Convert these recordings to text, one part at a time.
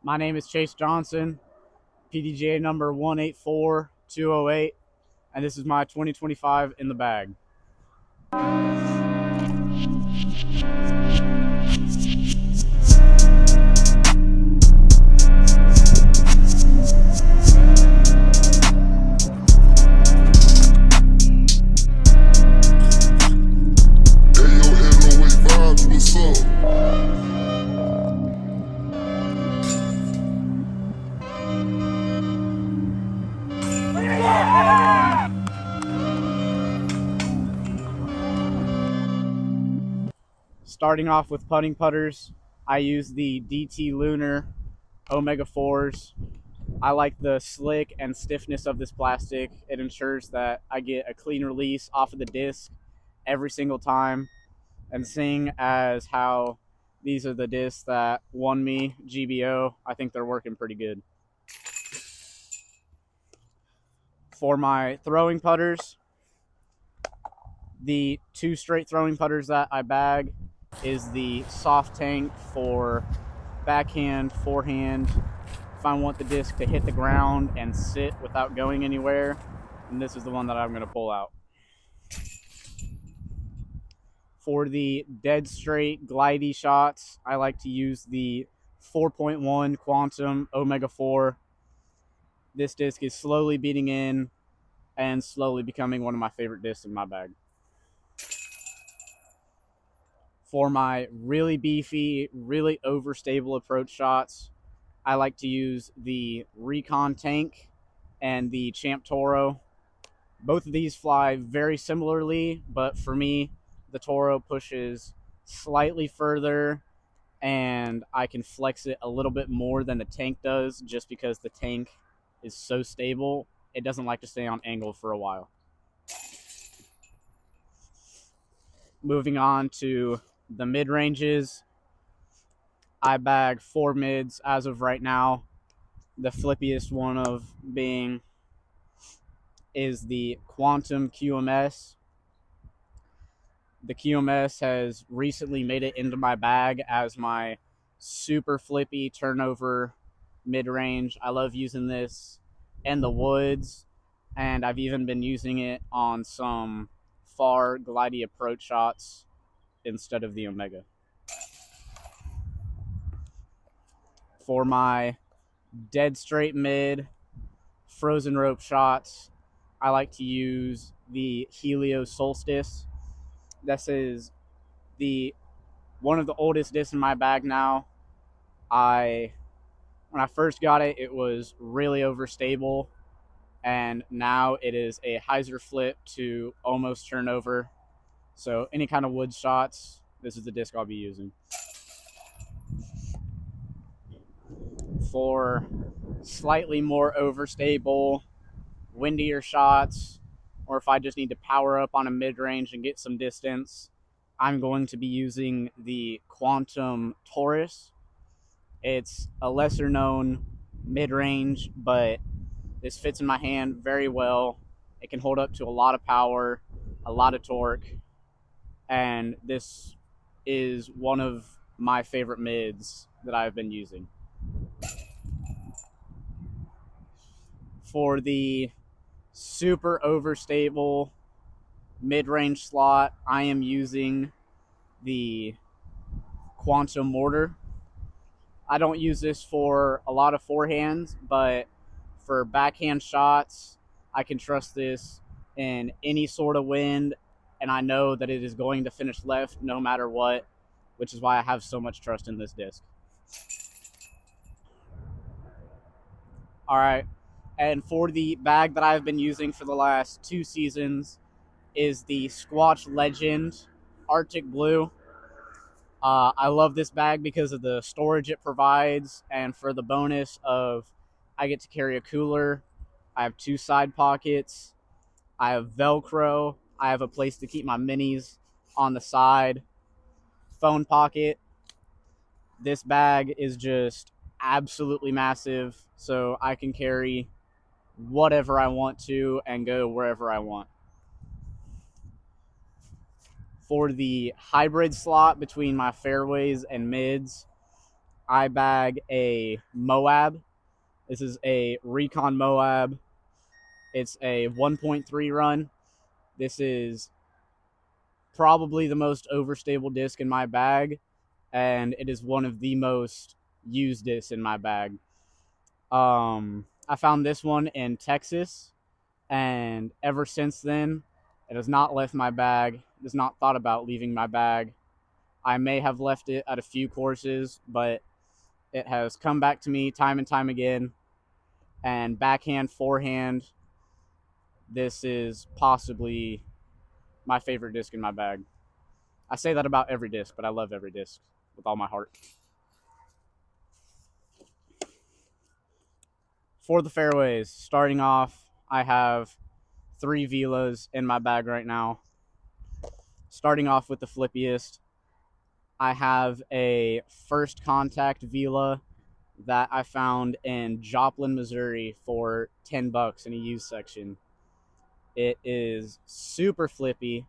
My name is Chayce Johnson, PDGA number 184208, and this is my 2025 in the bag. Starting off with putting putters, I use the DT Lunar Omega 4s. I like the slick and stiffness of this plastic. It ensures that I get a clean release off of the disc every single time. And seeing as how these are the discs that won me GBO, I think they're working pretty good. For my throwing putters, the two straight throwing putters that I bag is the soft tank for backhand, forehand. If I want the disc to hit the ground and sit without going anywhere, and this is the one that I'm going to pull out. For the dead straight glidey shots, I like to use the 4.1 Quantum Omega 4. This disc is slowly beating in and slowly becoming one of my favorite discs in my bag. For my really beefy, really overstable approach shots, I like to use the Recon Tank and the Champ Toro. Both of these fly very similarly, but for me, the Toro pushes slightly further and I can flex it a little bit more than the Tank does just because the Tank is so stable. It doesn't like to stay on angle for a while. Moving on to the mid-ranges, I bag 4 mids as of right now. The flippiest one of being is the Quantum QMS. The QMS has recently made it into my bag as my super flippy turnover mid-range. I love using this in the woods, and I've even been using it on some far glidey approach shots instead of the Omega. For my dead straight mid frozen rope shots, I like to use the Helio Solstice. This is one of the oldest discs in my bag now. When I first got it, it was really overstable, and now it is a hyzer flip to almost turnover. So any kind of wood shots, this is the disc I'll be using. For slightly more overstable, windier shots, or if I just need to power up on a mid-range and get some distance, I'm going to be using the Quantum Taurus. It's a lesser known mid-range, but this fits in my hand very well. It can hold up to a lot of power, a lot of torque, and this is one of my favorite mids that I've been using. For the super overstable mid-range slot, I am using the Quantum Mortar. I don't use this for a lot of forehands, but for backhand shots, I can trust this in any sort of wind, and I know that it is going to finish left no matter what, which is why I have so much trust in this disc. All right, and for the bag that I've been using for the last 2 seasons is the Squatch Legend Arctic Blue. I love this bag because of the storage it provides, and for the bonus of I get to carry a cooler. I have 2 side pockets. I have Velcro. I have a place to keep my minis on the side. Phone pocket. This bag is just absolutely massive, so I can carry whatever I want to and go wherever I want. For the hybrid slot between my fairways and mids, I bag a Moab. This is a Recon Moab. It's a 1.3 run. This is probably the most overstable disc in my bag, and it is one of the most used discs in my bag. I found this one in Texas, and ever since then, it has not left my bag. It has not thought about leaving my bag. I may have left it at a few courses, but it has come back to me time and time again. And backhand, forehand, this is possibly my favorite disc in my bag. I say that about every disc, but I love every disc with all my heart. For the fairways, starting off, I have 3 Velas in my bag right now. Starting off with the flippiest, I have a first contact Vela that I found in Joplin, Missouri for $10 in a used section. It is super flippy,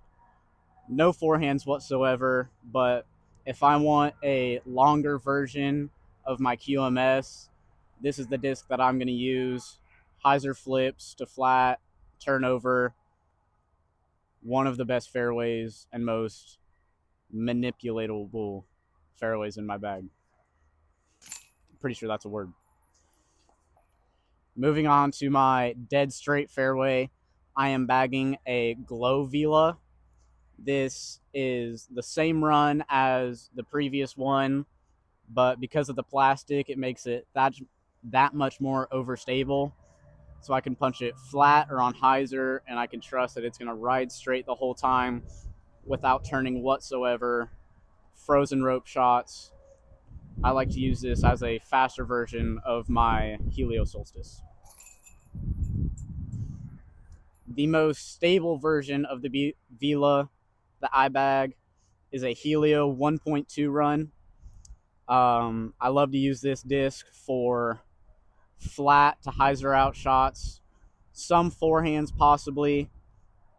no forehands whatsoever, but if I want a longer version of my QMS, this is the disc that I'm going to use. Hyzer flips to flat, turnover, one of the best fairways and most manipulatable fairways in my bag. Pretty sure that's a word. Moving on to my dead straight fairway, I am bagging a Glow Vela. This is the same run as the previous one, but because of the plastic, it makes it that much more overstable. So I can punch it flat or on hyzer, and I can trust that it's going to ride straight the whole time without turning whatsoever. Frozen rope shots. I like to use this as a faster version of my Helio Solstice. The most stable version of the Vela, the iBag, is a Helio 1.2 run. I love to use this disc for flat to hyzer out shots, some forehands possibly.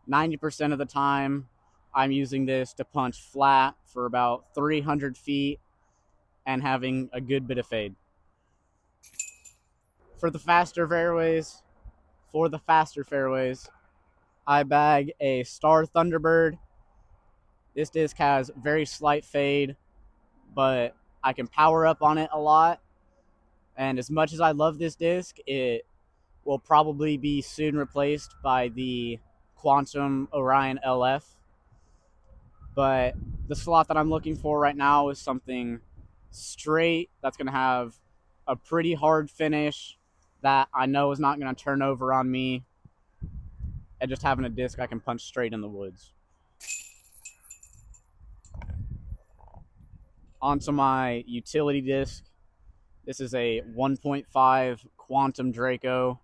90% of the time, I'm using this to punch flat for about 300 feet and having a good bit of fade. For the faster fairways, I bag a Star Thunderbird. This disc has very slight fade, but I can power up on it a lot. And as much as I love this disc, it will probably be soon replaced by the Quantum Orion LF. But the slot that I'm looking for right now is something straight that's going to have a pretty hard finish that I know is not going to turn over on me, and just having a disc I can punch straight in the woods. Onto my utility disc. This is a 1.5 Quantum Draco.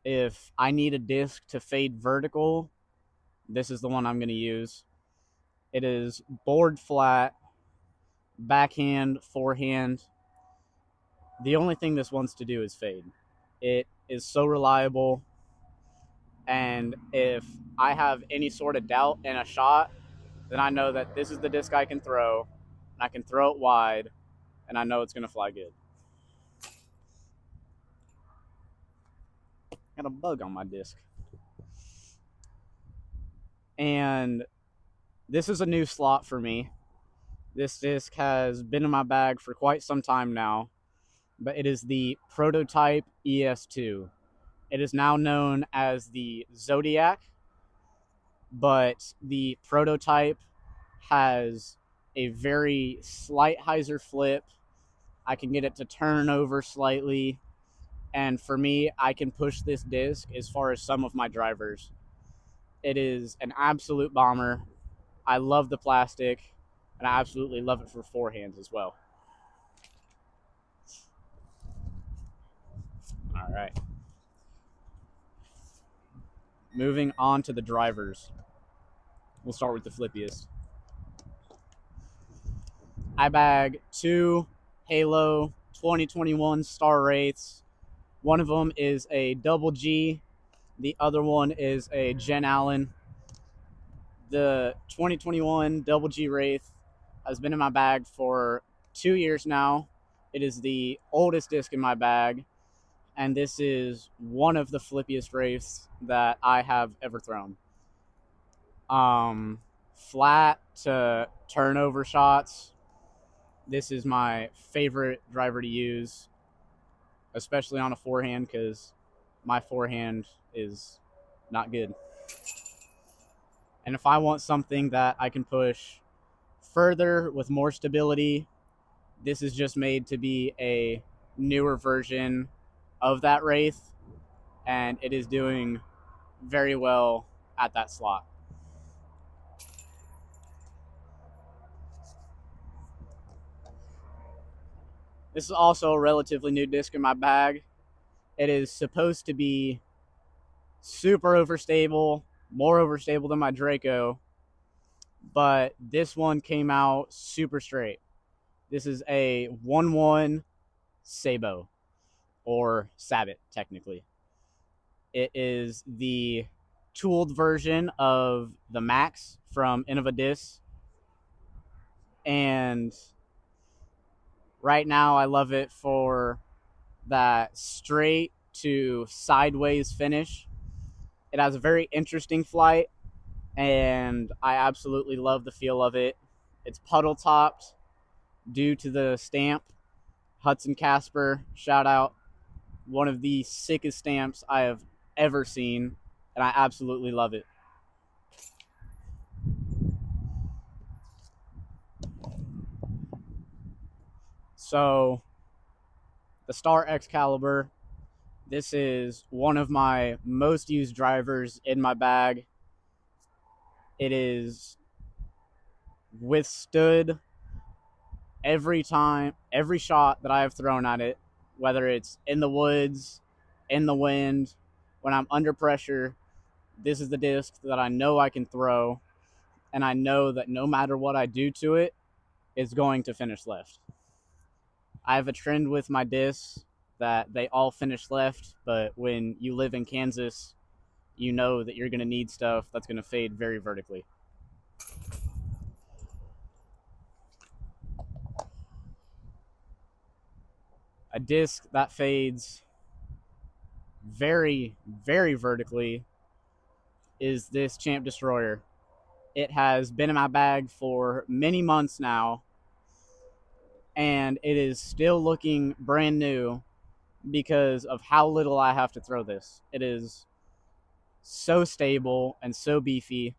If I need a disc to fade vertical, this is the one I'm going to use. It is board flat, backhand, forehand. The only thing this wants to do is fade. It is so reliable, and if I have any sort of doubt in a shot, then I know that this is the disc I can throw, and I can throw it wide, and I know it's going to fly good. Got a bug on my disc. And this is a new slot for me. This disc has been in my bag for quite some time now, but it is the Prototype ES2. It is now known as the Zodiac, but the Prototype has a very slight hyzer flip. I can get it to turn over slightly, and for me, I can push this disc as far as some of my drivers. It is an absolute bomber. I love the plastic, and I absolutely love it for forehands as well. All right. Moving on to the drivers. We'll start with the flippiest. I bag 2 Halo 2021 Star Wraiths. One of them is a double G. The other one is a Jen Allen. The 2021 double G Wraith has been in my bag for 2 years now. It is the oldest disc in my bag, and this is one of the flippiest wraiths that I have ever thrown. Flat to turnover shots. This is my favorite driver to use, especially on a forehand, because my forehand is not good. And if I want something that I can push further with more stability, this is just made to be a newer version of that Wraith, and it is doing very well at that slot. This is also a relatively new disc in my bag. It is supposed to be super overstable, more overstable than my Draco, but this one came out super straight. This is a 1-1 Sabo, or Sabot, technically. It is the tooled version of the Max from Innova Disc, and right now I love it for that straight to sideways finish. It has a very interesting flight, and I absolutely love the feel of it. It's puddle topped due to the stamp. Hudson Casper, shout out. One of the sickest stamps I have ever seen, and I absolutely love it. So, the Star Excalibur, this is one of my most used drivers in my bag. It is withstood every time, every shot that I have thrown at it, whether it's in the woods, in the wind, when I'm under pressure. This is the disc that I know I can throw, and I know that no matter what I do to it, it's going to finish left. I have a trend with my discs that they all finish left, but when you live in Kansas, you know that you're going to need stuff that's going to fade very vertically. A disc that fades very, very vertically is this Champ Destroyer. It has been in my bag for many months now, and it is still looking brand new because of how little I have to throw this. It is so stable and so beefy.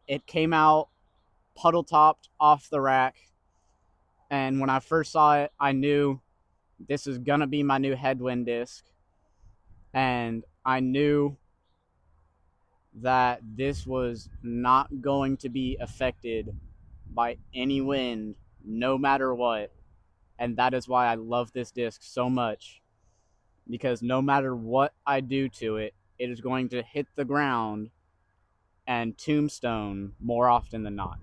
It came out puddle topped off the rack, and when I first saw it, I knew this is gonna be my new headwind disc, and I knew that this was not going to be affected by any wind, no matter what. And that is why I love this disc so much, because no matter what I do to it, it is going to hit the ground and tombstone more often than not.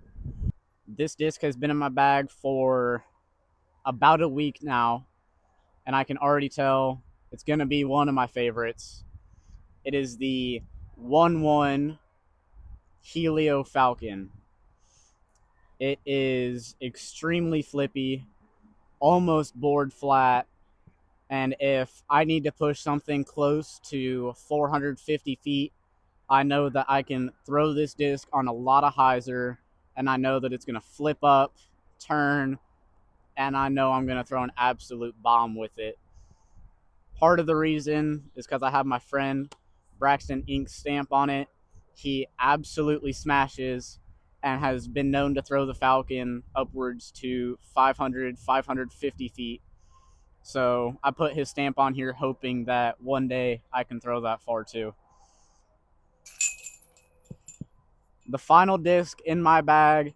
This disc has been in my bag for about a week now, and I can already tell it's going to be one of my favorites. It is the 1-1 Helio Falcon. It is extremely flippy, almost board flat, and if I need to push something close to 450 feet, I know that I can throw this disc on a lot of hyzer, and I know that it's going to flip up, turn, and I know I'm going to throw an absolute bomb with it. Part of the reason is because I have my friend Braxton Ink's stamp on it. He absolutely smashes and has been known to throw the Falcon upwards to 500, 550 feet. So I put his stamp on here hoping that one day I can throw that far too. The final disc in my bag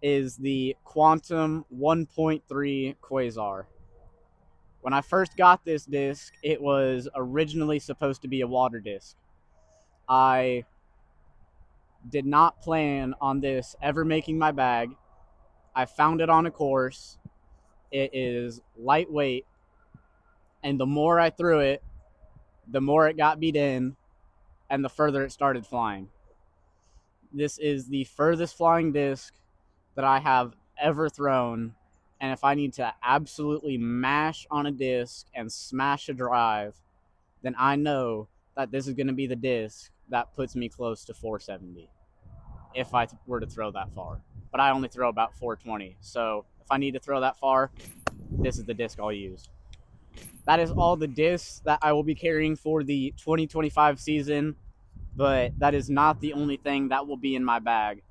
is the Quantum 1.3 Quasar. When I first got this disc, it was originally supposed to be a water disc. I did not plan on this ever making my bag. I found it on a course. It is lightweight, and the more I threw it, the more it got beat in, and the further it started flying. This is the furthest flying disc that I have ever thrown, And if I need to absolutely mash on a disc and smash a drive, then I know that this is going to be the disc that puts me close to 470 if I were to throw that far. But I only throw about 420. So if I need to throw that far, this is the disc I'll use. That is all the discs that I will be carrying for the 2025 season, but that is not the only thing that will be in my bag.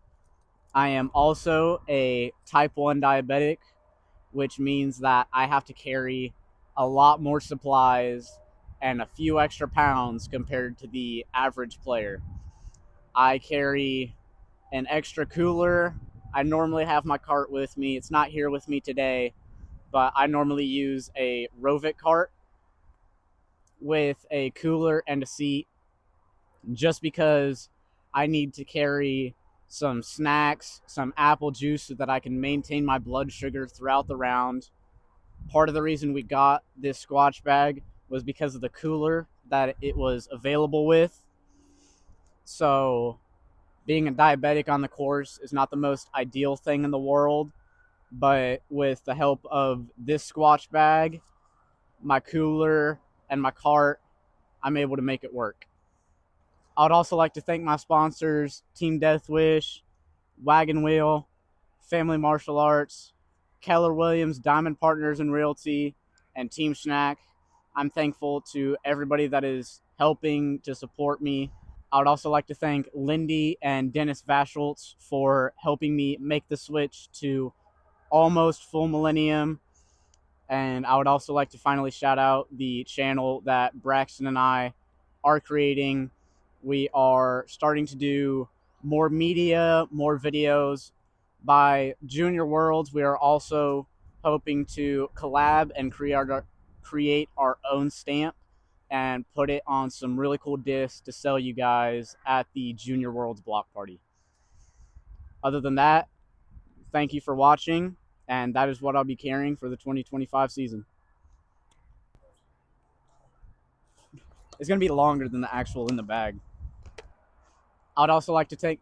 I am also a type 1 diabetic, which means that I have to carry a lot more supplies and a few extra pounds compared to the average player. I carry an extra cooler. I normally have my cart with me. It's not here with me today, but I normally use a Rovic cart with a cooler and a seat just because I need to carry some snacks, some apple juice so that I can maintain my blood sugar throughout the round. Part of the reason we got this Squatch bag was because of the cooler that it was available with. So, being a diabetic on the course is not the most ideal thing in the world, but with the help of this Squatch bag, my cooler, and my cart, I'm able to make it work. I would also like to thank my sponsors, Team Deathwish, Wagon Wheel, Family Martial Arts, Keller Williams, Diamond Partners in Realty, and Team Schnack. I'm thankful to everybody that is helping to support me. I would also like to thank Lindy and Dennis Vaschultz for helping me make the switch to almost full millennium. And I would also like to finally shout out the channel that Braxton and I are creating. We are starting to do more media, more videos. By Junior Worlds, we are also hoping to collab and create our own stamp and put it on some really cool discs to sell you guys at the Junior Worlds block party. Other than that, thank you for watching, and that is what I'll be carrying for the 2025 season. It's going to be longer than the actual in the bag. I'd also like to take